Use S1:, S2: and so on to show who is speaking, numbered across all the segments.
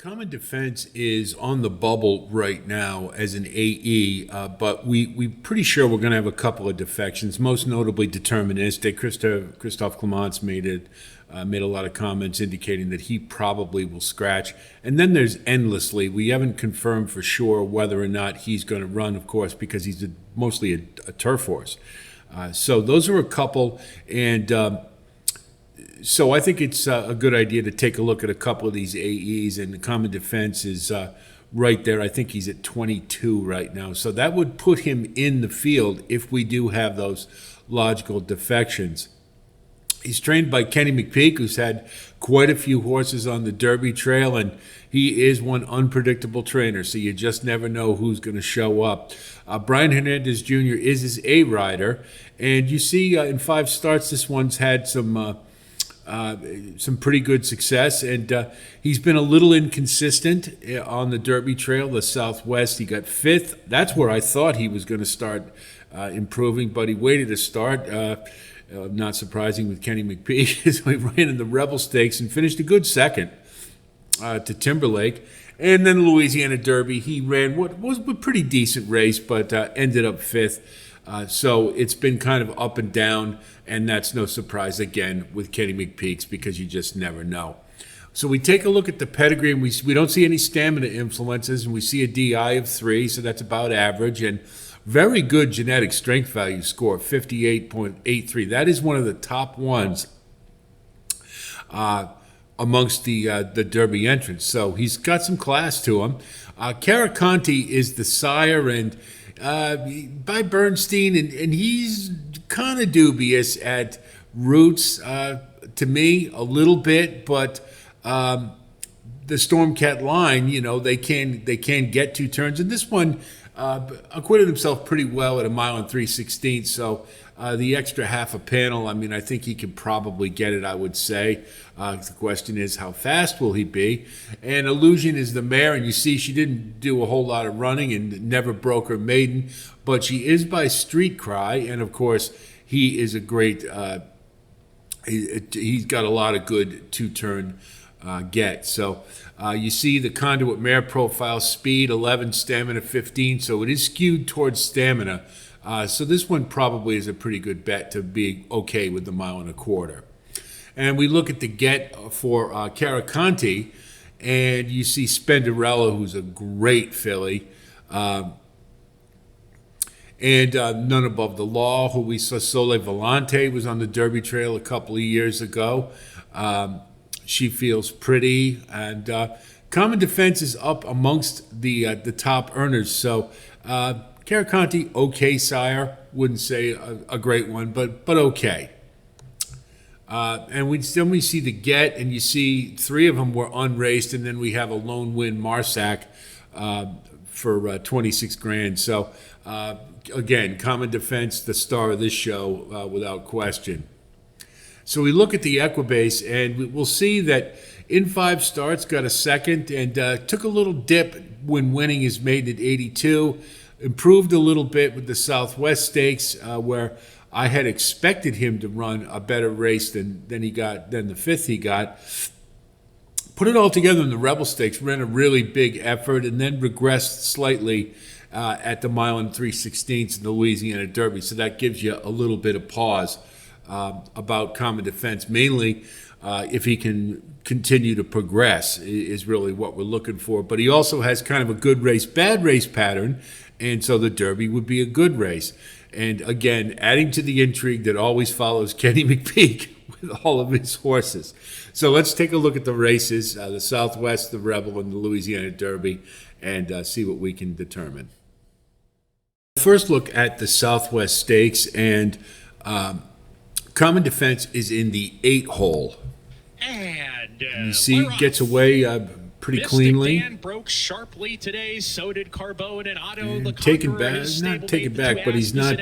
S1: Common Defense is on the bubble right now as an AE, but we pretty sure we're going to have a couple of defections, most notably deterministic. Christophe Clements made a lot of comments indicating that he probably will scratch. And then there's endlessly. We haven't confirmed for sure whether or not he's going to run, of course, because he's mostly a turf horse. So those are a couple, and so I think it's a good idea to take a look at a couple of these AEs, and the Common Defense is right there. I think he's at 22 right now. So that would put him in the field if we do have those logical defections. He's trained by Kenny McPeak, who's had quite a few horses on the Derby trail, and he is one unpredictable trainer, so you just never know who's going to show up. Brian Hernandez Jr. is his A rider, and you see in 5 starts, this one's had some pretty good success, and he's been a little inconsistent on the Derby trail, the Southwest. He got 5th. That's where I thought he was going to start improving, but he waited to start. Not surprising with Kenny McPeak. So he ran in the Rebel Stakes and finished a good second to Timberlake. And then the Louisiana Derby, he ran what was a pretty decent race, but ended up 5th. So it's been kind of up and down, and that's no surprise, again, with Kenny McPeaks, because you just never know. So we take a look at the pedigree, and we don't see any stamina influences, and we see a DI of 3, so that's about average, and very good genetic strength value score, 58.83. That is one of the top ones amongst the Derby entrants. So he's got some class to him. Caraconte is the sire, and by Bernstein, and he's kind of dubious at roots to me a little bit, but the Stormcat line, they can get 2 turns, and this one acquitted himself pretty well at 1 mile and 3/16. So the extra half a panel, I think he can probably get it, I would say. The question is, how fast will he be? And Illusion is the mare, and you see she didn't do a whole lot of running and never broke her maiden, but she is by Street Cry, and of course he is a great, he's got a lot of good 2-turn get. So you see the Conduit mare profile, speed 11, stamina 15, so it is skewed towards stamina. So this one probably is a pretty good bet to be okay with the 1 1/4 miles. And we look at the get for Caraconte, and you see Spenderella, who's a great filly, and None Above the Law, who we saw. Sole Volante was on the Derby trail a couple of years ago. She feels pretty, and Common Defense is up amongst the top earners. So Caraconte, okay, sire. Wouldn't say a great one, but okay. And we see the get, and you see 3 of them were unraced, and then we have a lone win Marsac for 26 grand. So again, Common Defense, the star of this show, without question. So we look at the Equibase, and we'll see that in 5 starts, got a second, and took a little dip when winning his maiden at 82. Improved a little bit with the Southwest Stakes, where I had expected him to run a better race than the 5th he got. Put it all together in the Rebel Stakes, ran a really big effort, and then regressed slightly at the 1 mile and 3/16 in the Louisiana Derby. So that gives you a little bit of pause about Common Defense. Mainly, if he can continue to progress is really what we're looking for. But he also has kind of a good race, bad race pattern, and so the Derby would be a good race. And again, adding to the intrigue that always follows Kenny McPeak with all of his horses. So let's take a look at the races, the Southwest, the Rebel, and the Louisiana Derby, and see what we can determine. First look at the Southwest Stakes, and Common Defense is in the 8 hole.
S2: And
S1: you see, gets away pretty cleanly.
S2: Dan broke sharply today. So did Carbone and Otto.
S1: Taken back, not taken back, but he's not.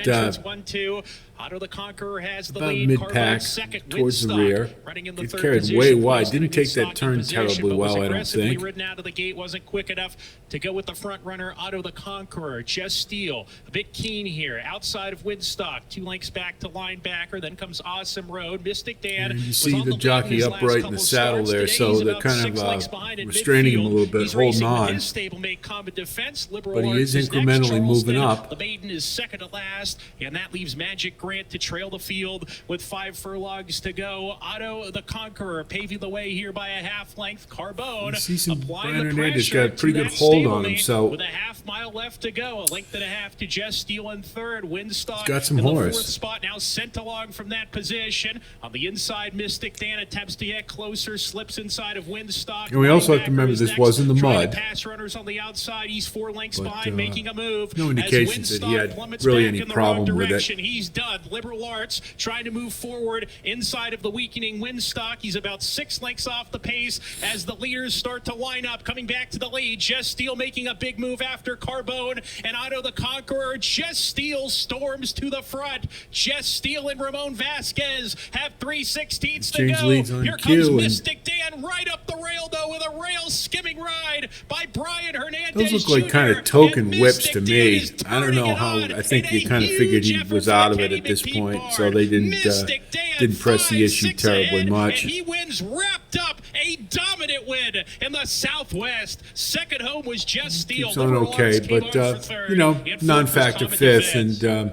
S2: Otto the Conqueror has the
S1: about
S2: lead.
S1: mid-pack,
S2: Second,
S1: towards the
S2: Windstock,
S1: rear.
S2: running in the
S1: Gets
S2: third
S1: carried
S2: position.
S1: way wide.
S2: Lost in a
S1: Didn't
S2: good
S1: take that
S2: stalking
S1: turn
S2: position,
S1: terribly
S2: but was
S1: well, I don't
S2: aggressively
S1: think.
S2: ridden out of the gate. Wasn't quick enough to go with the front runner, Otto the Conqueror. Just Steel, a bit keen here. Outside of Windstock, 2 lengths back to linebacker. Then comes Awesome Road. Mystic Dan.
S1: And you
S2: was
S1: see
S2: on
S1: the
S2: lead
S1: jockey
S2: his
S1: upright
S2: last
S1: in
S2: couple
S1: the saddle
S2: starts.
S1: there,
S2: Today,
S1: so
S2: he's
S1: they're
S2: about
S1: kind
S2: 6 lengths
S1: of
S2: behind in
S1: restraining him a
S2: midfield.
S1: little bit,
S2: He's
S1: holding
S2: racing with
S1: on.
S2: his stablemate Common Defense. Liberal
S1: But he
S2: Arts
S1: is
S2: next.
S1: incrementally moving
S2: Charleston,
S1: up.
S2: The maiden is second to last, and that leaves Magic Grant to trail the field with 5 furlongs to go. Otto the Conqueror paving the way here by a half length. Carbone
S1: You see some
S2: applying
S1: Brian
S2: the
S1: Hernandez
S2: pressure
S1: got a pretty
S2: to
S1: good
S2: that
S1: hold on him,
S2: stablemate
S1: so
S2: with a half mile left to go. A length and a half to Just Steel in third. Windstock
S1: got some
S2: in the
S1: horse.
S2: 4th spot, now sent along from that position. On the inside, Mystic Dan attempts to get closer, slips inside of Windstock.
S1: And we also have to remember this was in the mud.
S2: Pass runners on the outside. He's 4 lengths
S1: But,
S2: behind, making a move.
S1: no
S2: as
S1: indications that he
S2: Windstock
S1: had
S2: plummets
S1: really
S2: back
S1: any
S2: in the wrong
S1: problem with it.
S2: direction. He's done. Liberal Arts trying to move forward inside of the weakening Windstock. He's about 6 lengths off the pace as the leaders start to line up. Coming back to the lead, Just Steel making a big move after Carbone and Otto the Conqueror. Just Steel storms to the front. Just Steel and Ramon Vasquez have 3/16 to
S1: Change
S2: go.
S1: leads on
S2: Here
S1: cue
S2: comes
S1: and-
S2: Mystic Dan right up the rail, though, with a rail skimming ride by Brian Hernandez.
S1: Those look like
S2: Jr.
S1: kind of token
S2: And
S1: whips
S2: Mystic
S1: to
S2: Dan
S1: me.
S2: is
S1: I don't know
S2: turning
S1: how.
S2: it on
S1: I think
S2: in
S1: you
S2: a
S1: kind of figured he
S2: huge
S1: was
S2: effort
S1: out
S2: for
S1: of it
S2: Kenny
S1: at this
S2: McPeak
S1: point,
S2: Barn.
S1: so they
S2: Mystic Dan
S1: didn't press the issue
S2: 5-6
S1: terribly
S2: ahead,
S1: much.
S2: And he wins wrapped up a dominant win in the Southwest. Second home was Just Steel.
S1: Keeps on
S2: Liberal
S1: okay,
S2: Arts came
S1: but
S2: on for third,
S1: you know,
S2: and fourth
S1: non-factor
S2: was Common
S1: fifth,
S2: Defense.
S1: and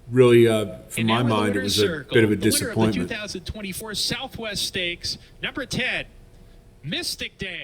S1: really, from
S2: And
S1: my
S2: now we're the
S1: mind, it
S2: winner's
S1: was a
S2: circle.
S1: bit of a
S2: The winner
S1: disappointment.
S2: of the 2024 Southwest Stakes, number 10, Mystic Dan.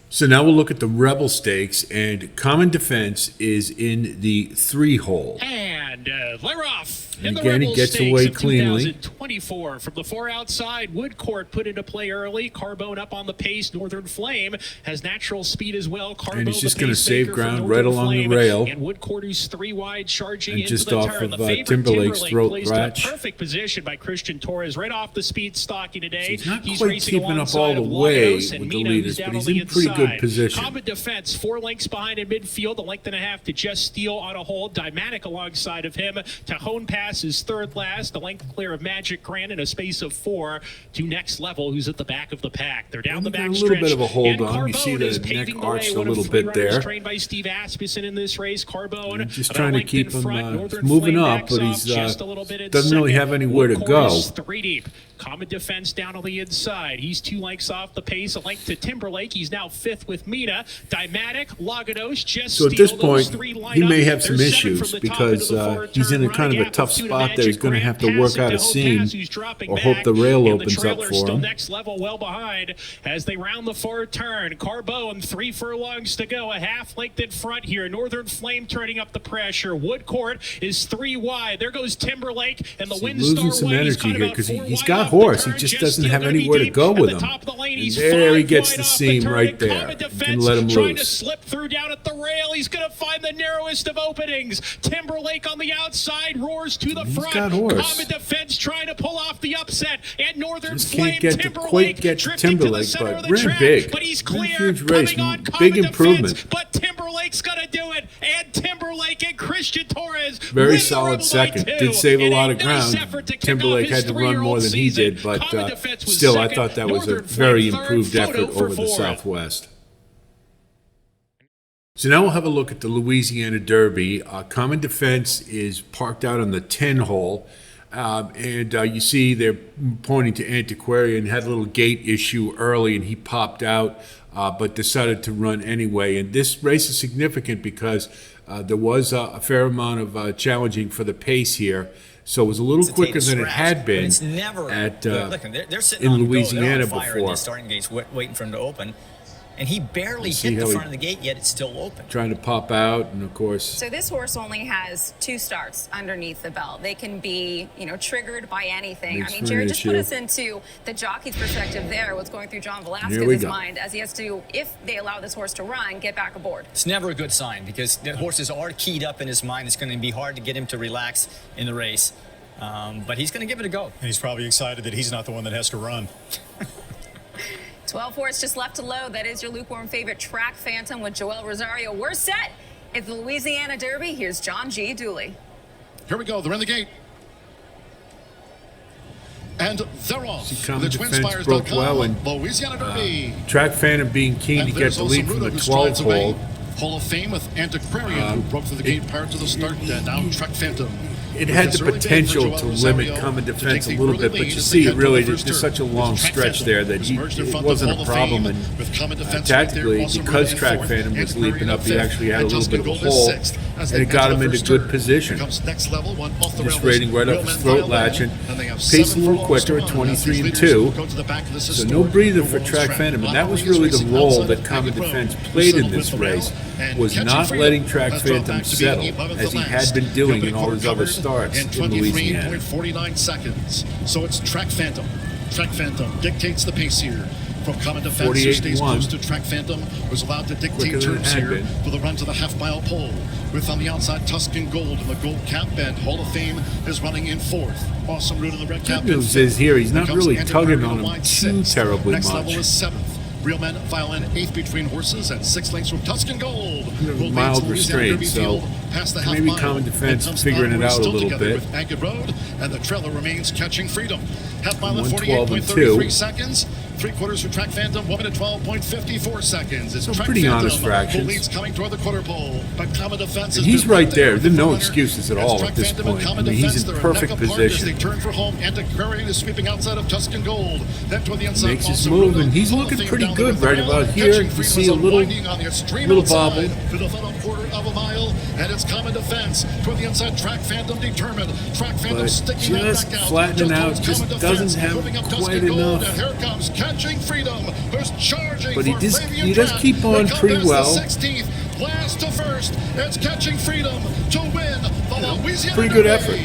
S1: So now we'll look at the Rebel Stakes, and Common Defense is in the 3-hole.
S2: And they're off.
S1: And
S2: In the
S1: again, he
S2: Rebel
S1: gets
S2: Stakes
S1: away
S2: of
S1: cleanly.
S2: 2024 from the 4 outside. Woodcourt put into play early. Carbone up on the pace. Northern Flame has natural speed as well. Carbone,
S1: And he's just
S2: the
S1: gonna
S2: pacemaker
S1: save
S2: for
S1: ground
S2: Northern
S1: right along the
S2: Flame.
S1: rail.
S2: And Woodcourt, who's 3 wide, charging
S1: And
S2: into
S1: just
S2: the
S1: off
S2: turn.
S1: of,
S2: The favorite,
S1: Timberlake's throat
S2: placed in a
S1: latch.
S2: perfect position by Christian Torres, right off the speed stocking today.
S1: He's not quite
S2: racing
S1: keeping up
S2: alongside
S1: all the
S2: of
S1: way
S2: Lagos and
S1: with the
S2: Mina,
S1: leaders,
S2: who's
S1: but
S2: down
S1: he's
S2: on the
S1: in pretty good
S2: inside.
S1: position.
S2: Common Defense, 4 lengths behind in midfield, a length and a half to Just Steel on a hold. Dymatic alongside of him. Cajon Pass is third last, a length clear of Magic Grant in a space of 4 to Next Level, who's at the back of the pack. They're down the
S1: Got a
S2: back
S1: little
S2: stretch.
S1: bit of a hold
S2: and
S1: on. You
S2: Carbone
S1: see the
S2: is
S1: neck
S2: paving the
S1: arched
S2: way.
S1: a
S2: One of
S1: little
S2: 3
S1: bit
S2: runners
S1: there.
S2: trained by Steve Asmussen in this race. Carbone
S1: Just
S2: about
S1: trying
S2: a
S1: to
S2: length
S1: keep
S2: in
S1: him
S2: front. Northern
S1: moving
S2: Flame
S1: up,
S2: backs
S1: but
S2: off
S1: he's
S2: just a little bit in
S1: doesn't really
S2: second.
S1: have anywhere to
S2: Woodcourt
S1: go.
S2: is 3 deep. Common Defense down on the inside. He's 2 lengths off the pace. A length to Timberlake. He's now 5th with Mina. Dymatic, Lagados, Just
S1: So at
S2: Steel.
S1: this point,
S2: Those 3 line
S1: he
S2: up.
S1: may have some
S2: There's 7
S1: issues
S2: from the top
S1: because
S2: into the forward
S1: he's in
S2: turn.
S1: a kind of a
S2: Gap
S1: tough
S2: of 2 to
S1: spot there.
S2: Magic
S1: He's going to
S2: Grant.
S1: have to
S2: Pass
S1: work
S2: it
S1: out
S2: to
S1: a
S2: Hope
S1: seam
S2: Pass, who's dropping
S1: or hope
S2: back.
S1: the rail
S2: And the
S1: opens up
S2: trailer's
S1: for
S2: still
S1: him.
S2: Next Level well behind as they round the forward turn. Carbone, 3 furlongs to go. A half length in front here. Northern Flame turning up the pressure. Woodcourt is 3 wide. There goes Timberlake and the
S1: He's
S2: Windstar
S1: losing some
S2: White. He's
S1: energy
S2: caught
S1: here
S2: about
S1: because
S2: 4
S1: he's
S2: wide
S1: got
S2: off the
S1: horse. He
S2: turn.
S1: just
S2: Just
S1: doesn't
S2: Steel
S1: have
S2: gonna be
S1: anywhere to
S2: deep
S1: go
S2: at
S1: with
S2: the
S1: him.
S2: top of the lane.
S1: And
S2: He's
S1: there he
S2: 5
S1: gets
S2: wide
S1: the
S2: off
S1: seam
S2: turn,
S1: right
S2: and
S1: there.
S2: Common
S1: You can
S2: Defense
S1: let him
S2: trying to
S1: loose.
S2: slip through down at the rail. He's going to find the narrowest of openings. Timberlake on the outside roars to the
S1: He's
S2: front.
S1: got horse.
S2: Common Defense trying to pull off the upset, and Northern
S1: Just
S2: Flame
S1: can't get to
S2: Timberlake
S1: quite get to
S2: drifting
S1: Timberlake,
S2: to the center
S1: but
S2: of the
S1: ran
S2: track,
S1: big.
S2: but he's
S1: Ran a
S2: clear.
S1: huge race.
S2: Coming on
S1: Big
S2: Common Defense,
S1: improvement.
S2: but Timberlake's going to do it, and Timberlake and Christian Torres
S1: Very
S2: win the
S1: solid
S2: Rebel by
S1: second.
S2: 2.
S1: Did save a
S2: In
S1: lot of
S2: nice
S1: ground.
S2: effort to kick
S1: Timberlake
S2: off his
S1: had to run more
S2: 3-year-old
S1: than he
S2: season.
S1: did, but
S2: Common Defense was
S1: still, I
S2: second.
S1: thought that was a
S2: Northern Flame
S1: very
S2: third.
S1: improved
S2: Photo
S1: effort
S2: for
S1: over the
S2: 4th.
S1: Southwest. So now we'll have a look at the Louisiana Derby. Common Defense is parked out on the 10 hole. And you see they're pointing to Antiquarian, had a little gate issue early, and he popped out, but decided to run anyway. And this race is significant because there was a fair amount of challenging for the pace here. So it was a little quicker than it had been
S3: It's never,
S1: at,
S3: look, they're sitting
S1: in
S3: on the go.
S1: Louisiana
S3: They're on fire in
S1: before.
S3: the starting gates, waiting for him to open. And he barely
S1: See
S3: hit the
S1: how he-
S3: front of the gate, yet it's still open.
S1: Trying to pop out, and of course,
S4: So this horse only has 2 starts underneath the belt. They can be, triggered by anything.
S1: Makes
S4: I mean,
S1: for an
S4: Jared, just put
S1: issue.
S4: us into the jockey's perspective there, what's going through John
S1: Here we
S4: Velasquez's
S1: go.
S4: mind as he has to, if they allow this horse to run, get back aboard.
S3: It's never a good sign because the horses are keyed up in his mind. It's going to be hard to get him to relax in the race. But he's going to give it a go.
S5: And he's probably excited that he's not the one that has to run.
S4: 12 horse just left to load. That is your lukewarm favorite, Track Phantom with Joel Rosario. We're set. It's the Louisiana Derby. Here's John G. Dooley.
S6: Here we go. They're in the gate.
S5: And they're off.
S1: See, Common Defense broke
S5: TwinSpires.com,
S1: well, and
S5: Louisiana Derby.
S1: Track Phantom being keen
S5: And
S1: to get
S5: there's
S1: the lead from
S5: Osamuno,
S1: the
S5: who
S1: 12
S5: strides away.
S1: hole.
S5: Hall of Fame with Antiquarian, who broke through the gate prior to the start, and now Track Phantom.
S1: It had the potential to limit Common Defense a little bit, but you see, it really, there's such a long stretch there that it wasn't a problem. And tactically, because Track Phantom was leaping up, he actually had a little bit of a hole, and it got him into good position. Just rating right off his throat latch, and paced a little quicker at 23 and 2. So no breather for Track Phantom, and that was really the role that Common Defense played in this race, was not letting Track Phantom settle, as he had been doing in all his other starts in Louisiana.
S5: 49 seconds. So it's Track Phantom. Track Phantom dictates the pace here. From Common Defense, who stays close to Track Phantom, was allowed to dictate turns here for the run to the half-mile pole. With on the outside Tuscan Gold in the gold cap, and Hall of Fame is running in fourth. Awesome Root in the red cap.
S1: Good news is here, he's not really tugging on him too terribly much.
S5: Next level is seventh. Real Men file in eighth between horses and 6 lengths from Tuscan Gold.
S1: Mild restraint, so maybe Common Defense figuring it out a little bit.
S5: With Anchor Road, and the trailer remains Catching Freedom. Half mile at
S1: 1:12.2.
S5: 48.33 seconds. 3/4 for Track Phantom, 1 minute 12.54 seconds. It's
S1: So
S5: Track
S1: pretty
S5: Phantom
S1: honest fractions.
S5: who leads coming toward the quarter pole. But Common Defense
S1: And
S5: has
S1: he's
S5: been
S1: right there.
S5: with the
S1: No
S5: runner.
S1: excuses at
S5: As
S1: all
S5: Track
S1: at this
S5: Phantom and
S1: point.
S5: Common
S1: I mean, he's
S5: Defense,
S1: in
S5: they're
S1: perfect
S5: neck apart as
S1: position.
S5: They turn for home. Antiquarian is sweeping outside of Tuscan Gold. Then toward the inside.
S1: Makes his
S5: Awesome
S1: move,
S5: Root.
S1: and he's
S5: Hall of
S1: looking
S5: Fame
S1: pretty
S5: down there
S1: good
S5: with the
S1: right
S5: rail.
S1: about here.
S5: Catching
S1: You
S5: Freedom
S1: see
S5: is
S1: a little
S5: unwinding on the extreme
S1: bobble.
S5: outside to the final quarter of a mile, and it's Common Defense toward the inside. Track Phantom determined. Track Phantom
S1: But
S5: sticking that
S1: just
S5: back out.
S1: flattening out,
S5: towards
S1: just
S5: Common
S1: doesn't
S5: Defense,
S1: have
S5: moving up
S1: quite
S5: Tuscan Gold,
S1: enough.
S5: and here comes Catching Freedom, who's charging
S1: But
S5: for
S1: he
S5: Flavian
S1: does
S5: Track.
S1: keep on
S5: They come
S1: pretty
S5: past the
S1: well.
S5: 16th, last to first. It's Catching Freedom to win the Louisiana
S1: pretty good
S5: Derby.
S1: effort.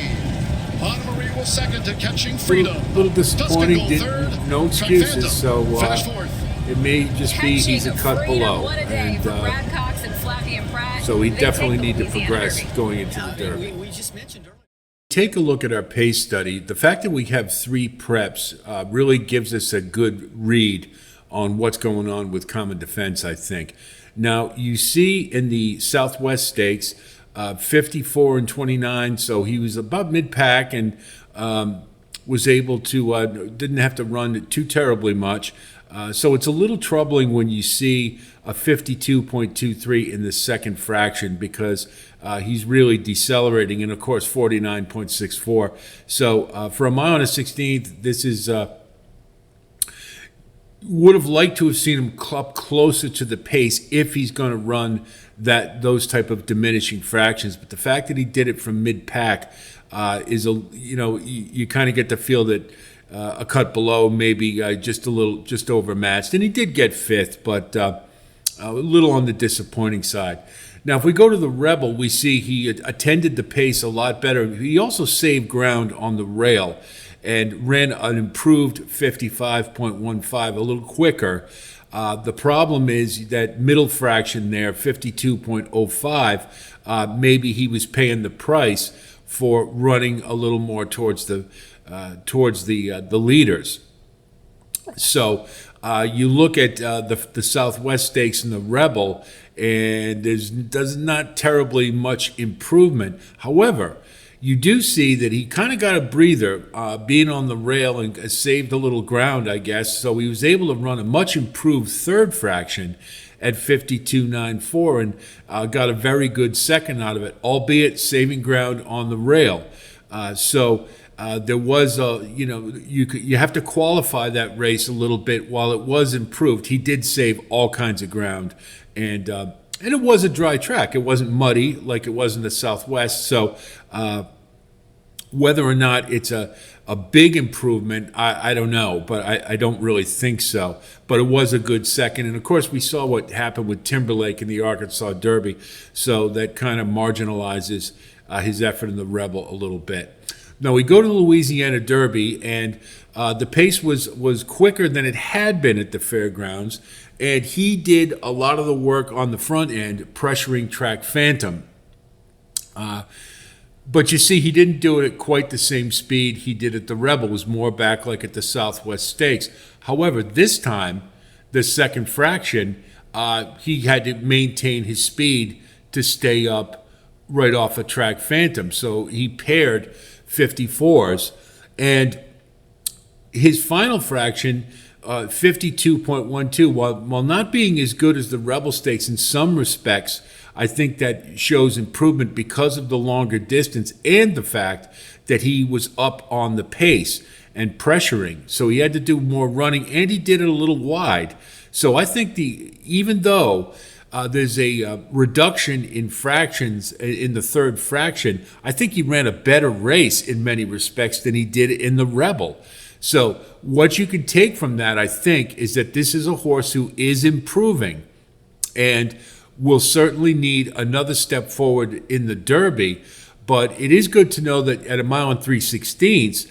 S5: Anna Marie was second to Catching Freedom.
S1: Little disappointing,
S5: Tuscan Gold third.
S1: no
S5: Track
S1: excuses,
S5: Phantom
S1: so
S5: finished fourth.
S1: it may just be he's a
S4: Catching
S1: cut
S4: Freedom,
S1: below.
S4: What a day
S1: And,
S4: for Brad Cox and Flavian Pratt.
S1: so we
S4: They
S1: definitely
S4: take the
S1: need to
S4: Louisiana
S1: progress
S4: Derby.
S1: going into the Derby.
S3: We just mentioned earlier.
S1: Take a look at our pace study. The fact that we have 3 preps really gives us a good read on what's going on with Common Defense, I think. Now, you see in the Southwest Stakes, 54 and 29, so he was about mid-pack and was able to, didn't have to run too terribly much. So it's a little troubling when you see a 52.23 in the second fraction because he's really decelerating, and of course 49.64. So for a mile and a 16th, this is would have liked to have seen him up closer to the pace if he's going to run those type of diminishing fractions. But the fact that he did it from mid-pack is you kind of get the feel that a cut below, maybe just overmatched, and he did get 5th, but a little on the disappointing side. Now, if we go to the Rebel, we see he attended the pace a lot better. He also saved ground on the rail and ran an improved 55.15, a little quicker. The problem is that middle fraction there, 52.05, maybe he was paying the price for running a little more towards the leaders. So you look at the Southwest Stakes and the Rebel, and there's not terribly much improvement. However, you do see that he kind of got a breather being on the rail and saved a little ground, I guess. So he was able to run a much improved third fraction at 52.94 and got a very good second out of it, albeit saving ground on the rail. There was you have to qualify that race a little bit. While it was improved, he did save all kinds of ground, and it was a dry track. It wasn't muddy like it was in the Southwest. So whether or not it's a big improvement, I don't know, but I don't really think so. But it was a good second, and of course we saw what happened with Timberlake in the Arkansas Derby, so that kind of marginalizes his effort in the Rebel a little bit. Now we go to the Louisiana Derby, and the pace was quicker than it had been at the fairgrounds, and he did a lot of the work on the front end, pressuring Track Phantom. But you see, he didn't do it at quite the same speed he did at the Rebel. It was more back like at the Southwest Stakes. However, this time, the second fraction, he had to maintain his speed to stay up right off of Track Phantom. So he paired 54s. And his final fraction, 52.12, while not being as good as the Rebel Stakes in some respects, I think that shows improvement because of the longer distance and the fact that he was up on the pace and pressuring. So he had to do more running, and he did it a little wide. So I think even though there's a reduction in fractions in the third fraction, I think he ran a better race in many respects than he did in the Rebel. So what you can take from that, I think, is that this is a horse who is improving and will certainly need another step forward in the Derby. But it is good to know that at 1 mile and 3/16,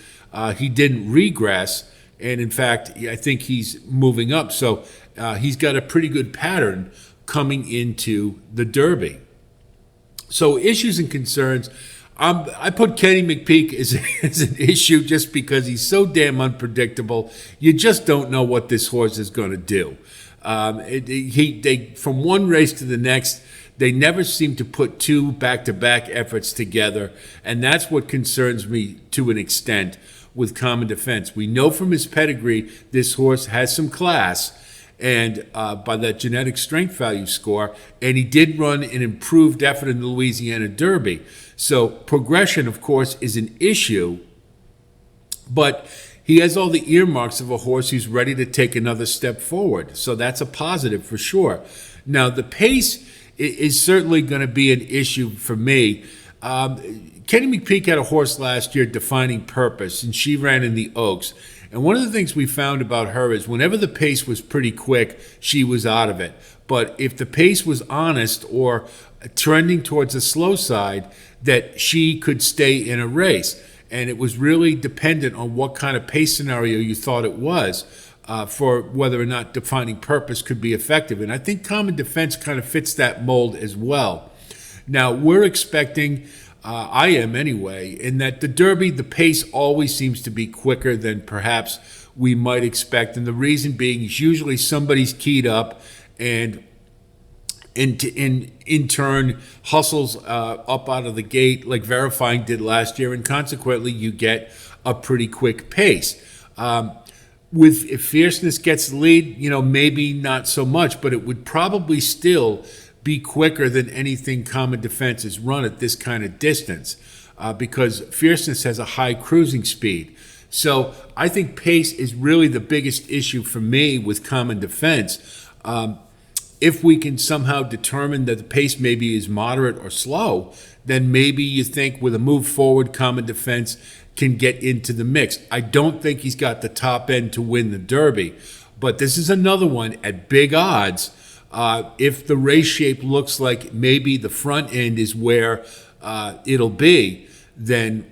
S1: he didn't regress. And in fact, I think he's moving up. So he's got a pretty good pattern coming into the Derby. So issues and concerns. I put Kenny McPeek as an issue just because he's so damn unpredictable. You just don't know what this horse is going to do. They from one race to the next, they never seem to put two back-to-back efforts together, and that's what concerns me to an extent with Common Defense. We know from his pedigree this horse has some class, and by that genetic strength value score, and he did run an improved effort in the Louisiana Derby. So progression, of course, is an issue, but he has all the earmarks of a horse who's ready to take another step forward. So that's a positive for sure. Now, the pace is certainly going to be an issue for me. Kenny McPeek had a horse last year, Defining Purpose, and she ran in the Oaks. And one of the things we found about her is whenever the pace was pretty quick, she was out of it. But if the pace was honest or trending towards the slow side, that she could stay in a race. And it was really dependent on what kind of pace scenario you thought it was for whether or not Defining Purpose could be effective. And I think Common Defense kind of fits that mold as well. Now, we're expecting, I am anyway, in that the Derby, the pace always seems to be quicker than perhaps we might expect. And the reason being is usually somebody's keyed up and in turn hustles up out of the gate like Verifying did last year, and consequently you get a pretty quick pace. If Fierceness gets the lead, maybe not so much, but it would probably still be quicker than anything Common Defense has run at this kind of distance because Fierceness has a high cruising speed. So I think pace is really the biggest issue for me with Common Defense. If we can somehow determine that the pace maybe is moderate or slow, then maybe you think with a move forward, Common Defense can get into the mix. I don't think he's got the top end to win the Derby, but this is another one at big odds. If the race shape looks like maybe the front end is where it'll be, then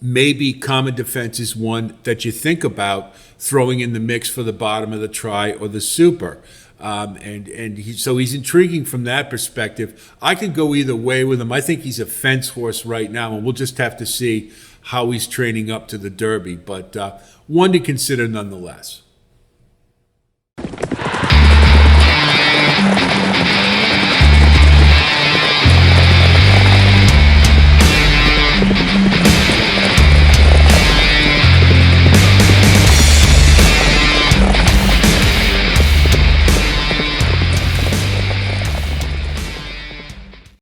S1: maybe Common Defense is one that you think about throwing in the mix for the bottom of the try or the super. So he's intriguing from that perspective. I could go either way with him. I think he's a fence horse right now, and we'll just have to see how he's training up to the Derby. But one to consider nonetheless.